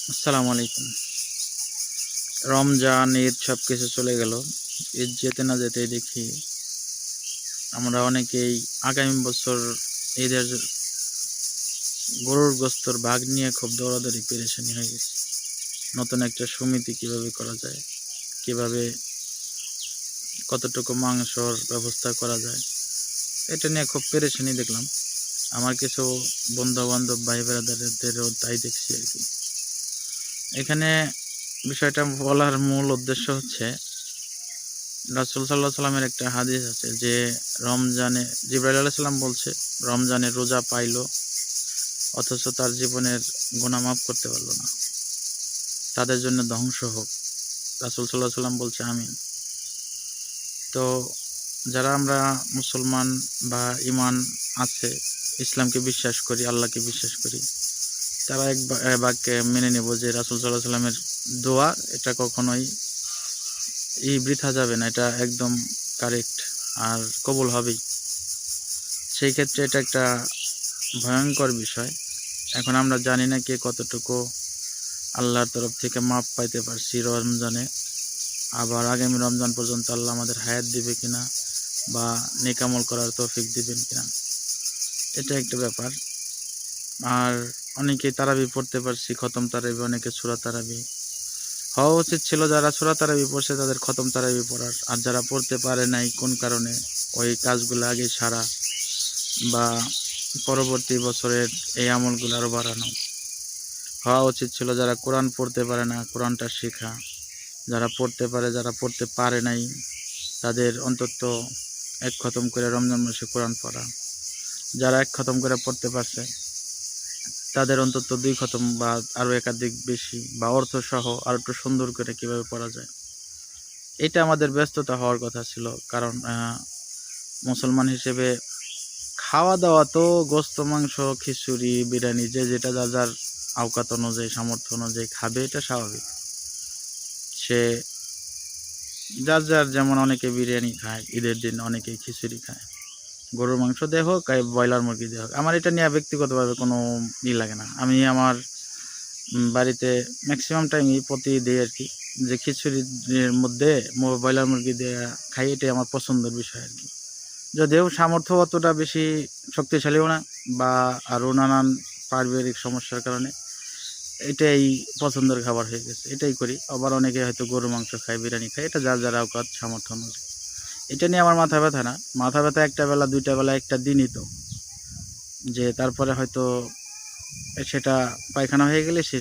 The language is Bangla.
আসসালামু আলাইকুম। রমজান, ঈদ সবকিছু চলে গেল। ঈদ যেতে না যেতেই দেখি আমরা অনেকেই আগামী বছর ঈদের গরুর গোস্তর ভাগ নিয়ে খুব দৌড়াদৌড়ি পেরেশানি হয়ে গেছে। নতুন একটা সমিতি কিভাবে করা যায়, কিভাবে কতটুকু মাংসর ব্যবস্থা করা যায়, এটা নিয়ে খুব পেরেশানি দেখলাম। আমার কিছু বন্ধু বান্ধব ভাই ব্রাদারদেরও তাই দেখছি আর কি। এখানে বিষয়টা বলার মূল উদ্দেশ্য হচ্ছে, রাসূল সাল্লাল্লাহু আলাইহি সাল্লামের একটা হাদিস আছে যে রমজানে জিবরাইল আলাইহিস সালাম বলছে, রমজানে রোজা পাইলো অথচ তার জীবনের গুনাহ মাফ করতে পারলো না, তাদের জন্য ধ্বংস হোক। রাসূল সাল্লাল্লাহু আলাইহি সাল্লাম বলছে আমিন। তো যারা আমরা মুসলমান বা ঈমান আছে, ইসলামকে বিশ্বাস করি, আল্লাহকে বিশ্বাস করি, তারা এক বাক্যে মেনে নেব যে রাসূল সাল্লাল্লাহু আলাইহি সাল্লামের দোয়া এটা কখনোই বৃথা যাবে না, এটা একদম কারেক্ট আর কবুল হবেই। সেই ক্ষেত্রে এটা একটা ভয়ঙ্কর বিষয়। এখন আমরা জানি না কে কতটুকু আল্লাহর তরফ থেকে মাপ পাইতে পারছি রমজানে, আবার আগামী রমজান পর্যন্ত আল্লাহ আমাদের হায়াত দিবে কিনা বা নেক আমল করার তৌফিক দিবেন কিনা, এটা একটা ব্যাপার। আর অনেকেই তারাবি পড়তে পারছি, খতম তারাবি, অনেকে সূরা তারাবি। হওয়া উচিত ছিল যারা সূরা তারাবি পড়ছে তাদের খতম তারাবি পড়ার, আর যারা পড়তে পারে নাই কোন কারণে ওই কাজগুলো আগে ছাড়া বা পরবর্তী বছরের এই আমলগুলো আরও বাড়ানো। হওয়া উচিত ছিল যারা কোরআন পড়তে পারে না কোরআনটা শেখা, যারা পড়তে পারে যারা পড়তে পারে নাই তাদের অন্তত এক খতম করে রমজান মাসে কোরআন পড়া, যারা এক খতম করে পড়তে পারছে তাদের অন্তত 2 খতম বা আরও একাধিক বেশি বা অর্থসহ আর একটু সুন্দর করে কীভাবে পড়া যায়, এটা আমাদের ব্যস্ততা হওয়ার কথা ছিল। কারণ মুসলমান হিসেবে খাওয়া দাওয়া তো গোস্ত, মাংস, খিচুড়ি, বিরিয়ানি, যে যেটা যার যার আওকাত অনুযায়ী, সামর্থ্য অনুযায়ী খাবে, এটা স্বাভাবিক। সে যার যার যেমন, অনেকে বিরিয়ানি খায় ঈদের দিন, অনেকে খিচুড়ি খায়, গরুর মাংস দিয়ে হোক আর ব্রয়লার মুরগি দিয়ে হোক। আমার এটা নিয়ে ব্যক্তিগতভাবে কোনো লাগে না। আমি আমার বাড়িতে ম্যাক্সিমাম টাইমই প্রতি দিই আর কি, যে খিচুড়ির মধ্যে ব্রয়লার মুরগি দিয়ে খাই, এটাই আমার পছন্দের বিষয় আর কি। যদিও সামর্থ্য অতটা বেশি শক্তিশালীও না, বা আরও নানান পারিবারিক সমস্যার কারণে এটাই পছন্দের খাবার হয়ে গেছে, এটাই করি। আবার অনেকে হয়তো গরু মাংস খায়, বিরিয়ানি খায়, এটা যার যার আওকাত সামর্থ্য অনুযায়ী। এটা নিয়ে আমার মাথা ব্যথা না। মাথা ব্যথা একটা বেলা, 2টা বেলা, একটা দিনই তো, যে তারপরে হয়তো সেটা পায়খানা হয়ে গেলে সে